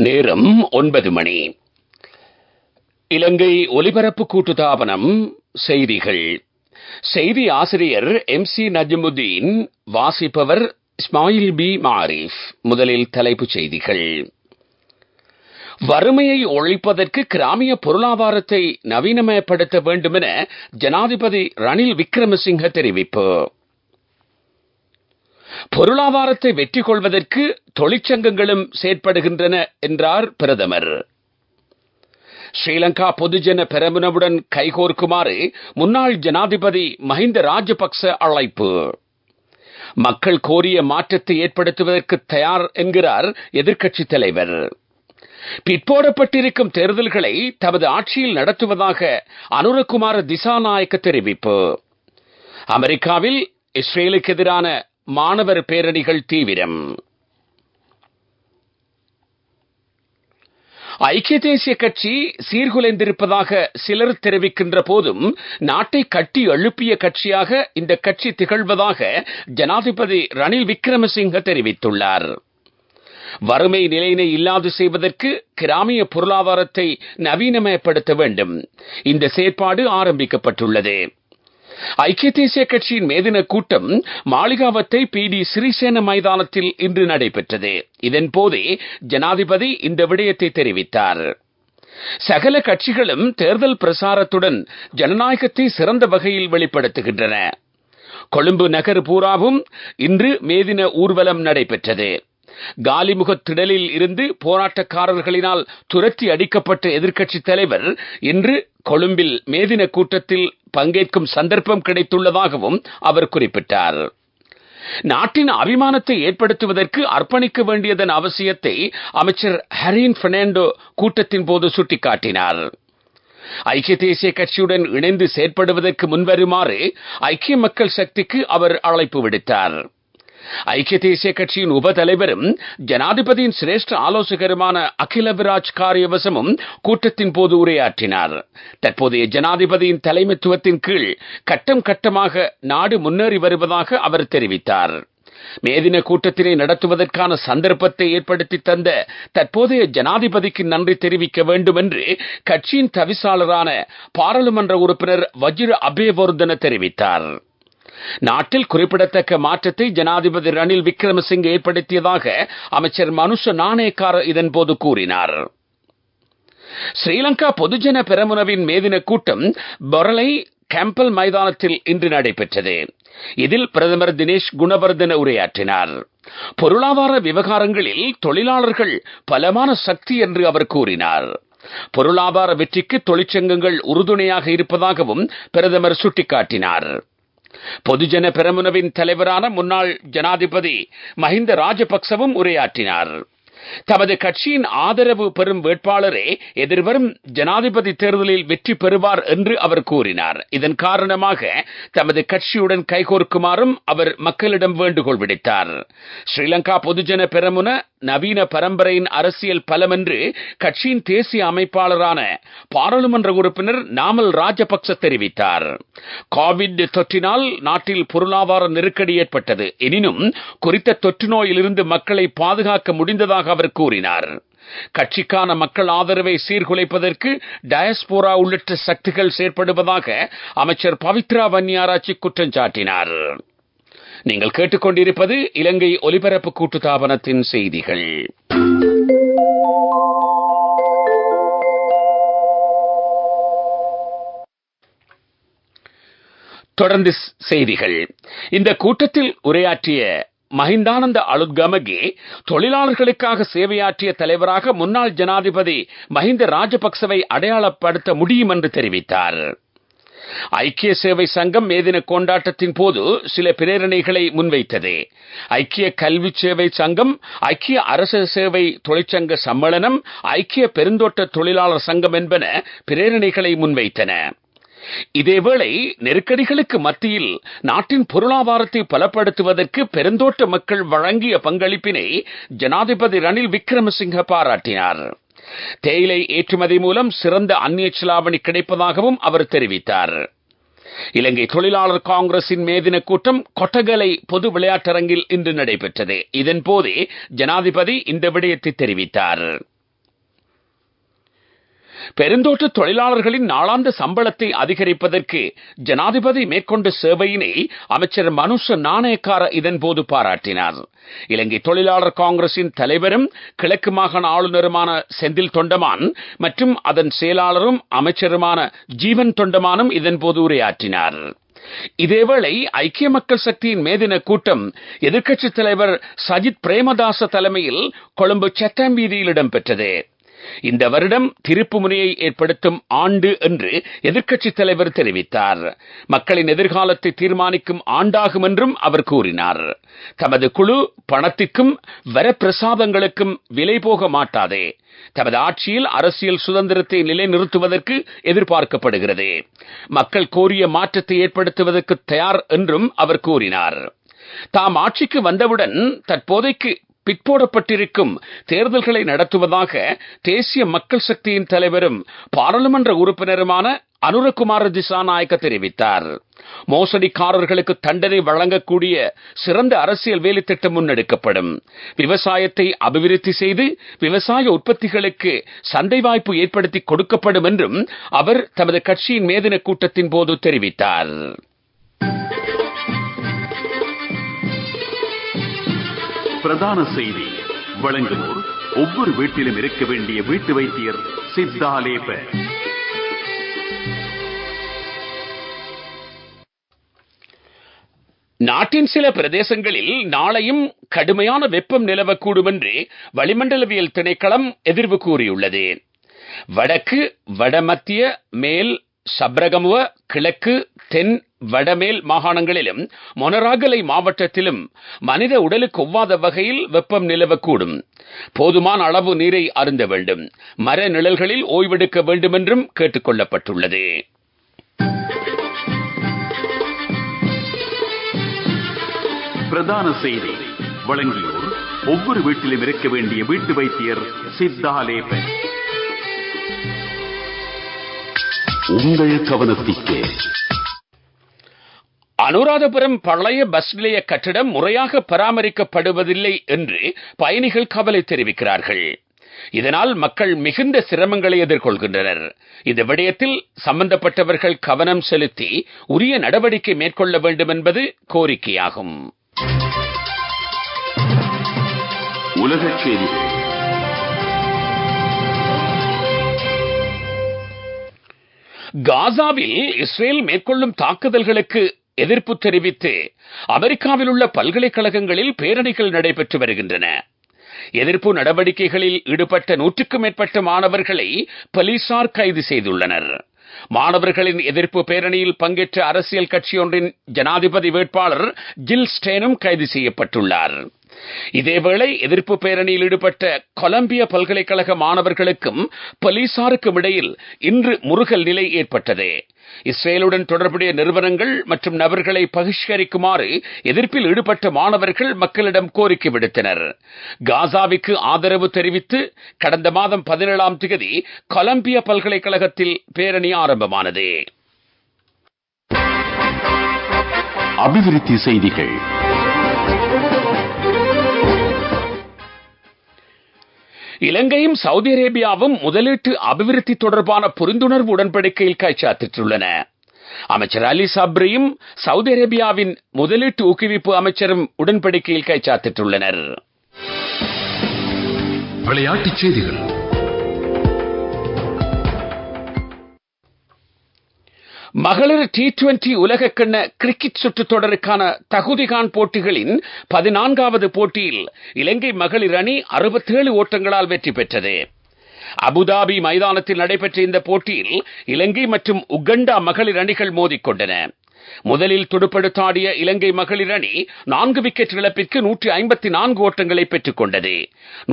நேரம் 9 மணி. இலங்கை ஒலிபரப்பு கூட்டுத்தாபனம் செய்திகள். செய்தி ஆசிரியர் MC நஜ்முதீன். வாசிப்பவர் இஸ்மாயில் பி மாரிஃப். முதலில் தலைப்புச் செய்திகள். வறுமையை ஒழிப்பதற்கு கிராமிய பொருளாதாரத்தை நவீனமயப்படுத்த வேண்டும் என ஜனாதிபதி ரணில் விக்ரமசிங்க தெரிவிப்பு. பொருளாதாரத்தை வெற்றி கொள்வதற்கு தொழிற்சங்கங்களும் செயற்படுகின்றன என்றார் பிரதமர். ஸ்ரீலங்கா பொதுஜன பெரமுனவுடன் கைகோர்க்குமாறு முன்னாள் ஜனாதிபதி மஹிந்த ராஜபக்ச அழைப்பு. மக்கள் கோரிய மாற்றத்தை ஏற்படுத்துவதற்கு தயார் என்கிறார் எதிர்க்கட்சித் தலைவர். பிற்போடப்பட்டிருக்கும் தேர்தல்களை தமது ஆட்சியில் நடத்துவதாக அனுரகுமார திசாநாயக்க தெரிவிப்பு. அமெரிக்காவில் இஸ்ரேலுக்கு எதிரான மாணவர் பேரணிகள் தீவிரம். ஐக்கிய தேசிய கட்சி சீர்குலைந்திருப்பதாக சிலர் தெரிவிக்கின்ற போதும் நாட்டை கட்டி எழுப்பிய கட்சியாக இந்த கட்சி திகழ்வதாக ஜனாதிபதி ரணில் விக்ரமசிங்க தெரிவித்துள்ளார். வறுமை நிலையினை இல்லாது செய்வதற்கு கிராமிய பொருளாதாரத்தை நவீனமயப்படுத்த வேண்டும். இந்த செயற்பாடு ஆரம்பிக்கப்பட்டுள்ளது. ஐக்கிய தேசிய கட்சியின் மேதின கூட்டம் மாளிகாவத்தை PD சிறிசேன மைதானத்தில் இன்று நடைபெற்றது. இதன்போதே ஜனாதிபதி இந்த விடயத்தை தெரிவித்தார். சகல கட்சிகளும் தேர்தல் பிரசாரத்துடன் ஜனநாயகத்தை சிறந்த வகையில் வெளிப்படுத்துகின்றன. கொழும்பு நகர் பூராவும் இன்று மேதின ஊர்வலம் நடைபெற்றது. காலிமுகத் திடலில் இருந்து போராட்டக்காரர்களினால் துரத்தி அடிக்கப்பட்ட எதிர்க்கட்சித் தலைவர் இன்று கொழும்பில் மேதின கூட்டத்தில் பங்கேற்கும் சந்தர்ப்பம் கிடைத்துள்ளதாகவும் அவர் குறிப்பிட்டார். நாட்டின் அபிமானத்தை ஏற்படுத்துவதற்கு அர்ப்பணிக்க வேண்டியதன் அவசியத்தை அமைச்சர் ஹரீன் பெர்னாண்டோ கூட்டத்தின் போது சுட்டிக்காட்டினார். ஐக்கிய தேசிய கட்சியுடன் இணைந்து செயற்படுவதற்கு முன்வருமாறு ஐக்கிய மக்கள் சக்திக்கு அவர் அழைப்பு விடுத்தார். ஐக்கிய தேசிய கட்சியின் உபதலைவரும் ஜனாதிபதியின் சிரேஷ்ட ஆலோசகருமான அகிலவிராஜ் காரியவசமும் கூட்டத்தின் போது உரையாற்றினார். தற்போதைய ஜனாதிபதியின் தலைமைத்துவத்தின் கீழ் கட்டம் கட்டமாக நாடு முன்னேறி வருவதாக அவர் தெரிவித்தார். மேதின கூட்டத்தினை நடத்துவதற்கான சந்தர்ப்பத்தை ஏற்படுத்தி தந்த தற்போதைய ஜனாதிபதிக்கு நன்றி தெரிவிக்க வேண்டும் என்று கட்சியின் தவிசாளரான பாராளுமன்ற உறுப்பினர் வஜிர அபேவர்தன தெரிவித்தார். நாட்டில் குறிப்பிடத்தக்க மாற்றத்தை ஜனாதிபதி ரணில் விக்ரமசிங்கே ஏற்படுத்தியதாக அமைச்சர் மனுஷ நாணயக்கார இதன்போது கூறினார். ஸ்ரீலங்கா பொதுஜன பெரமுனவின் மேதின கூட்டம் பொரலை கேம்பல் மைதானத்தில் இன்று நடைபெற்றது. இதில் பிரதமர் தினேஷ் குணவர்தன உரையாற்றினார். பொருளாதார விவகாரங்களில் தொழிலாளர்கள் பலமான சக்தி என்று அவர் கூறினார். பொருளாதார வெற்றிக்கு தொழிற்சங்கங்கள் உறுதுணையாக இருப்பதாகவும் பிரதமர் சுட்டிக்காட்டினார். பொதுஜன பெரமுனவின் தலைவரான முன்னாள் ஜனாதிபதி மஹிந்த ராஜபக்சவும் உரையாற்றினார். தமது கட்சியின் ஆதரவு பெறும் வேட்பாளரே எதிர்வரும் ஜனாதிபதி தேர்தலில் வெற்றி பெறுவார் என்று அவர் கூறினார். இதன் காரணமாக தமது கட்சியுடன் கைகோர்க்குமாறும் அவர் மக்களிடம் வேண்டுகோள் விடுத்தார். ஸ்ரீலங்கா பொதுஜன பெரமுன நவீன பரம்பரையின் அரசியல் பலம் என்று கட்சியின் தேசிய அமைப்பாளரான பாராளுமன்ற உறுப்பினர் நாமல் ராஜபக்ச தெரிவித்தார். கோவிட் தொற்றினால் நாட்டில் பொருளாதார நெருக்கடி ஏற்பட்டது. எனினும் குறித்த தொற்று நோயிலிருந்து மக்களை பாதுகாக்க முடிந்ததாக அவர் கூறினார். கட்சிக்கான மக்கள் ஆதரவை சீர்குலைப்பதற்கு டயஸ்போரா உள்ளிட்ட சக்திகள் செயற்படுவதாக அமைச்சர் பவித்ரா வன்னியாராச்சி குற்றம் சாட்டினார். நீங்கள் கேட்டுக்கொண்டிருப்பது இலங்கை ஒலிபரப்பு கூட்டுத்தாபனத்தின் செய்திகள். தொடர்ந்து செய்திகள். இந்த கூட்டத்தில் உரையாற்றிய மஹிந்தானந்த அலுத்கமகே தொழிலாளர்களுக்காக சேவையாற்றிய தலைவராக முன்னாள் ஜனாதிபதி மஹிந்த ராஜபக்சவை அடையாளப்படுத்த முடியும் என்று தெரிவித்தார். ஐக்கிய சேவை சங்கம் மேதின கொண்டாட்டத்தின் போது சில பிரேரணைகளை முன்வைத்தது. ஐக்கிய கல்வி சேவை சங்கம், ஐக்கிய அரசு சேவை தொழிற்சங்க சம்மேளனம், ஐக்கிய பெருந்தோட்ட தொழிலாளர் சங்கம் என்பன பிரேரணைகளை முன்வைத்தன. இதேவேளை நெருக்கடிகளுக்கு மத்தியில் நாட்டின் பொருளாதாரத்தை பலப்படுத்துவதற்கு பெருந்தோட்ட மக்கள் வழங்கிய பங்களிப்பினை ஜனாதிபதி ரணில் விக்ரமசிங்க பாராட்டினார். தேயிலை ஏற்றுமதி மூலம் சிறந்த அந்நிய செலாவணி கிடைப்பதாகவும் அவர் தெரிவித்தார். இலங்கை தொழிலாளர் காங்கிரசின் மேதின கூட்டம் கொட்டகலை பொது விளையாட்டரங்கில் இன்று நடைபெற்றது. இதன்போதே ஜனாதிபதி இந்த விடயத்தை தெரிவித்தார். பெருந்தோட்ட தொழிலாளர்களின் நாளாந்த சம்பளத்தை அதிகரிப்பதற்கு ஜனாதிபதி மேற்கொண்ட சேவையினை அமைச்சர் மனுஷ நாணயக்கார இதன்போது பாராட்டினார். இலங்கை தொழிலாளர் காங்கிரசின் தலைவரும் கிழக்கு மாகாண ஆளுநருமான செந்தில் தொண்டமான் மற்றும் அதன் செயலாளரும் அமைச்சருமான ஜீவன் தொண்டமானும் இதன்போது உரையாற்றினார். இதேவேளை ஐக்கிய மக்கள் சக்தியின் மேதின கூட்டம் எதிர்க்கட்சித் தலைவர் சஜித் பிரேமதாச தலைமையில் கொழும்பு சட்டம் வீதியில் இடம்பெற்றது. இந்த வருடம் திருப்பு முனையை ஏற்படுத்தும் ஆண்டு என்று எதிர்க்கட்சித் தலைவர் தெரிவித்தார். மக்களின் எதிர்காலத்தை தீர்மானிக்கும் ஆண்டாகும் என்றும் அவர் கூறினார். தமது குழு பணத்திற்கும் வரப்பிரசாதங்களுக்கும் விலை போக மாட்டாதே. தமது ஆட்சியில் அரசியல் சுதந்திரத்தை நிலைநிறுத்துவதற்கு எதிர்பார்க்கப்படுகிறது. மக்கள் கோரிய மாற்றத்தை ஏற்படுத்துவதற்கு தயார் என்றும் அவர் கூறினார். தாம் ஆட்சிக்கு வந்தவுடன் தற்போதைக்கு பிற்போடப்பட்டிருக்கும் தேர்தல்களை நடத்துவதாக தேசிய மக்கள் சக்தியின் தலைவரும் பாராளுமன்ற உறுப்பினருமான அனுரகுமார திசாநாயக்க தெரிவித்தார். மோசடிக்காரர்களுக்கு தண்டனை வழங்கக்கூடிய சிறந்த அரசியல் வேலை திட்டம் முன்னெடுக்கப்படும். விவசாயத்தை அபிவிருத்தி செய்து விவசாய உற்பத்திகளுக்கு சந்தை வாய்ப்பு ஏற்படுத்தி கொடுக்கப்படும் என்றும் அவர் தமது கட்சியின் மேதின கூட்டத்தின் போது தெரிவித்தார். பிரதான செய்தி வழங்குவோர் ஒவ்வொரு வீட்டிலும் இருக்க வேண்டிய வீட்டு வைத்தியர் சித்தாலேப. நாட்டின் சில பிரதேசங்களில் நாளையும் கடுமையான வெப்பம் நிலவக்கூடும் என்று வளிமண்டலவியல் திணைக்களம் எதிர்வு கூறியுள்ளது. வடக்கு வடமத்திய மேல் சப்ரகமுவ கிழக்கு தென் வடமேல் மாகாணங்களிலும் மொனராகலை மாவட்டத்திலும் மனித உடலுக்கு ஒவ்வாத வகையில் வெப்பம் நிலவக்கூடும். போதுமான அளவு நீரை அருந்த வேண்டும். மர நிழல்களில் ஓய்வெடுக்க வேண்டும் என்றும் கேட்டுக் கொள்ளப்பட்டுள்ளது. பிரதான செய்தி வழங்கியோர் ஒவ்வொரு வீட்டிலும் இருக்க வேண்டிய வீட்டு வைத்தியர் சித்தாலேப. உங்கள் கவனத்திற்கு அனுராதபுரம் பழைய பஸ் நிலைய கட்டிடம் முறையாக பராமரிக்கப்படுவதில்லை என்று பயணிகள் கவலை தெரிவிக்கிறார்கள். இதனால் மக்கள் மிகுந்த சிரமங்களை எதிர்கொள்கின்றனர். இந்த விடயத்தில் சம்பந்தப்பட்டவர்கள் கவனம் செலுத்தி உரிய நடவடிக்கை மேற்கொள்ள வேண்டும் என்பது கோரிக்கையாகும். உலகச் செய்திகள். காசாவில் இஸ்ரேல் மேற்கொள்ளும் தாக்குதல்களுக்கு எதிர்ப்பு தெரிவித்து அமெரிக்காவில் உள்ள பல்கலைக்கழகங்களில் பேரணிகள் நடைபெற்று வருகின்றன. எதிர்ப்பு நடவடிக்கைகளில் ஈடுபட்ட 100க்கும் மேற்பட்ட மாணவர்களை போலீசார் கைது செய்துள்ளனர். மாணவர்களின் எதிர்ப்பு பேரணியில் பங்கேற்ற அரசியல் கட்சியொன்றின் ஜனாதிபதி வேட்பாளர் ஜில் ஸ்டேனும் கைது செய்யப்பட்டுள்ளார். இதேவேளை எதிர்ப்பு பேரணியில் ஈடுபட்ட கொலம்பிய பல்கலைக்கழக மாணவர்களுக்கும் போலீசாருக்கும் இடையில் இன்று முறுகல் நிலை ஏற்பட்டது. இஸ்ரேலுடன் தொடர்புடைய நிறுவனங்கள் மற்றும் நபர்களை பகிஷ்கரிக்குமாறு எதிர்ப்பில் ஈடுபட்ட மாணவர்கள் மக்களிடம் கோரிக்கை விடுத்தனர். காசாவுக்கு ஆதரவு தெரிவித்து கடந்த மாதம் 17ஆம் தேதி கொலம்பியா பல்கலைக்கழகத்தில் பேரணி ஆரம்பமானது. அபிவிருத்தி செய்திகள். இலங்கையும் சவுதி அரேபியாவும் முதலீட்டு அபிவிருத்தி தொடர்பான புரிந்துணர்வு உடன்படிக்கையில் கைச்சாத்திட்டுள்ளன. அமைச்சர் அலி சப்ரியும் சவுதி அரேபியாவின் முதலீட்டு ஊக்குவிப்பு அமைச்சரும் உடன்படிக்கையில் கைச்சாத்திட்டுள்ளனர். விளையாட்டுச் செய்திகள். மகளிர் T20 உலகக்கிண்ண கிரிக்கெட் சுற்றுத் தொடருக்கான தகுதிகான் போட்டிகளின் 14வது போட்டியில் இலங்கை மகளிர் அணி 67 ஓட்டங்களால் வெற்றி பெற்றது. அபுதாபி மைதானத்தில் நடைபெற்ற இந்த போட்டியில் இலங்கை மற்றும் உகண்டா மகளிர் அணிகள் மோதிக்கொண்டன. முதலில் துடுப்படுத்தாடிய இலங்கை மகளிர் அணி 4 விக்கெட் இழப்பிற்கு 154 ஓட்டங்களை பெற்றுக் கொண்டது.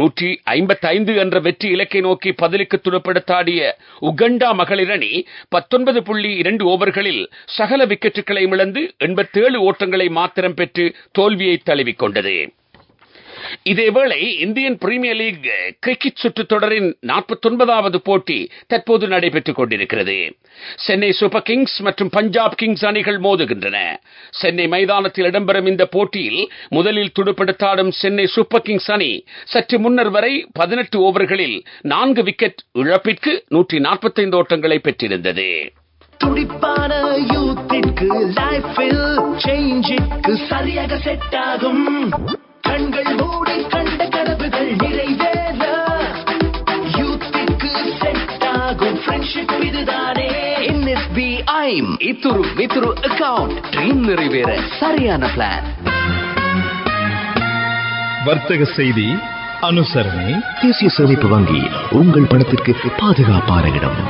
155 என்ற வெற்றி இலக்கை நோக்கி பதிலுக்கு துடுப்படுத்தாடிய உகண்டா மகளிர் அணி 19.2 ஓவர்களில் சகல விக்கெட்டுகளை இழந்து 87 ஓட்டங்களை மாத்திரம் பெற்று தோல்வியை தழுவிக்கொண்டது. இதேவேளை இந்தியன் பிரீமியர் லீக் கிரிக்கெட் சுற்றுத் தொடரின் 49வது போட்டி தற்போது நடைபெற்றுக் கொண்டிருக்கிறது. சென்னை சூப்பர் கிங்ஸ் மற்றும் பஞ்சாப் கிங்ஸ் அணிகள் மோதுகின்றன. சென்னை மைதானத்தில் இடம்பெறும் இந்த போட்டியில் முதலில் துடுப்படுத்தாடும் சென்னை சூப்பர் கிங்ஸ் அணி சற்று முன்னர் வரை 18 ஓவர்களில் 4 விக்கெட் இழப்பிற்கு 145 ஓட்டங்களை பெற்றிருந்தது. துடிப்பான யூத்திற்கு லைஃபில் சேஞ்சிற்கு சரியாக செட் ஆகும். கண்கள் மூடி கண்ட கனவுகள் நிறைவேற யூத்திற்கு செட் ஆகும் ஃப்ரெண்ட்ஷிப் இதுதானே. NSBI இத்துரு வித்துரு அக்கவுண்ட் ட்ரீம் நிறைவேற சரியான பிளான். வர்த்தக செய்தி அனுசரணை. தேசிய சேமிப்பு வங்கி உங்கள் பணத்திற்கு பாதுகாப்பான இடம்.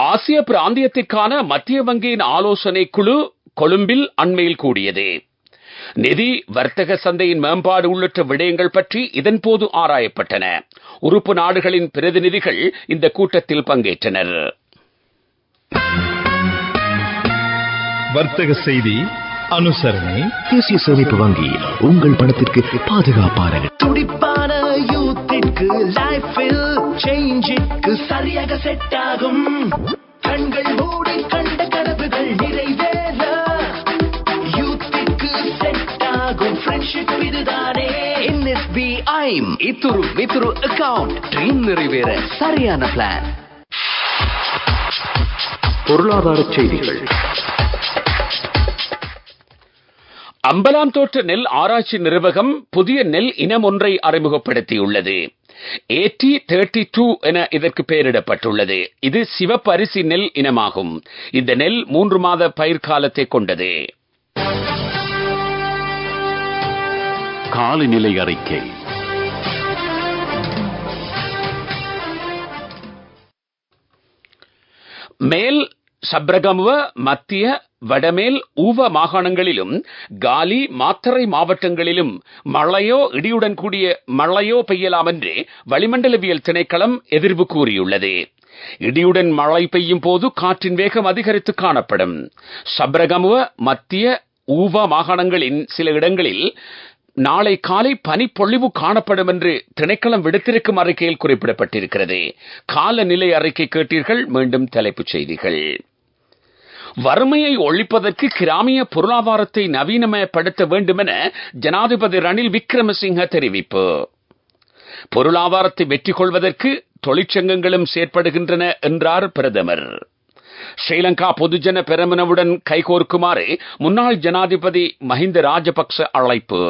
ஆசிய பிராந்தியத்திற்கான மத்திய வங்கியின் ஆலோசனை குழு கொழும்பில் அண்மையில் கூடியது. நிதி, வர்த்தக சந்தையின் மேம்பாடு உள்ளிட்ட விடயங்கள் பற்றி இதன்போது ஆராயப்பட்டன. உறுப்பு நாடுகளின் பிரதிநிதிகள் இந்த கூட்டத்தில் பங்கேற்றனர். வர்த்தக செய்தி அனுசரணை. தேசிய சேமிப்பு வங்கி உங்கள் பணத்திற்கு பாதுகாப்பான துடிப்பான யூத்திற்கு லைஃபில் சேஞ்சிற்கு சரியாக செட் ஆகும். கண்கள் மூடி கண்ட கனவுகள் நிறைவேற யூத்திற்கு செட் ஆகும் ஃப்ரெண்ட்ஷிப் இதுதானே. NSBI இத்துரு வித்துரு அக்கவுண்ட் ட்ரீம் நிறைவேற சரியான பிளான். பொருளாதார செய்திகள். அம்பலாந்தோட்ட நெல் ஆராய்ச்சி நிறுவகம் புதிய நெல் இனம் ஒன்றை அறிமுகப்படுத்தியுள்ளது. AT32 என இதற்கு பெயரிடப்பட்டுள்ளது. இது சிவப்பு அரிசி நெல் இனமாகும். இந்த நெல் 3 மாத பயிர் காலத்தை கொண்டது. காலநிலை அறிக்கை. மேல் சப்ரகமுவ, மத்திய, வடமேல் ஊவ மாகாணங்களிலும் காலி, மாத்தறை மாவட்டங்களிலும் மழையோ இடியுடன் கூடிய மழையோ பெய்யலாம் என்று வளிமண்டலவியல் திணைக்களம் எதிர்வு கூறியுள்ளது. இடியுடன் மழை பெய்யும் போது காற்றின் வேகம் அதிகரித்து காணப்படும். சப்ரகமுவ, மத்திய, ஊவ மாகாணங்களின் சில இடங்களில் நாளை காலை பனிப்பொழிவு காணப்படும் என்று திணைக்களம் விடுத்திருக்கும் அறிக்கையில் குறிப்பிடப்பட்டிருக்கிறது. காலநிலை அறிக்கை கேட்டீர்கள். மீண்டும் தலைப்புச் செய்திகள். வறுமையை ஒழிப்பதற்கு கிராமிய பொருளாதாரத்தை நவீனமயப்படுத்த வேண்டும் என ஜனாதிபதி ரணில் விக்ரமசிங்க தெரிவிப்பு. பொருளாதாரத்தை வெற்றி கொள்வதற்கு தொழிற்சங்கங்களும் செயற்படுகின்றன என்றார் பிரதமர். ஸ்ரீலங்கா பொதுஜன பெரமுனவுடன் கைகோர்க்குமாறு முன்னாள் ஜனாதிபதி மஹிந்த ராஜபக்ச அழைப்பு.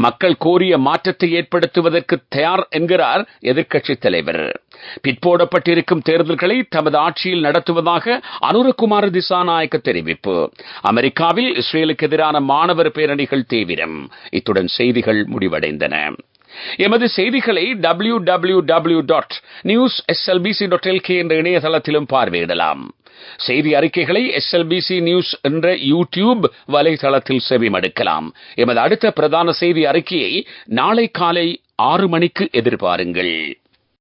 மக்கள் கோரிய மாற்றத்தை ஏற்படுத்துவதற்கு தயார் என்கிறார் எதிர்க்கட்சித் தலைவர். பிற்போடப்பட்டிருக்கும் தேர்தல்களை தமது ஆட்சியில் நடத்துவதாக அனுரகுமார திசாநாயக்க தெரிவிப்பு. அமெரிக்காவில் இஸ்ரேலுக்கு எதிரான மாணவர் பேரணிகள் தீவிரம். இத்துடன் செய்திகள் முடிவடைந்தன. எமது செய்திகளை www.newslbc.lk என்ற இணையதளத்திலும் பார்வையிடலாம். செய்தி அறிக்கைகளை SLBC நியூஸ் என்ற யூடியூப் வலைதளத்தில் செவிமடுக்கலாம். எமது அடுத்த பிரதான செய்தி அறிக்கையை நாளை காலை 6 மணிக்கு எதிர்பாருங்கள்.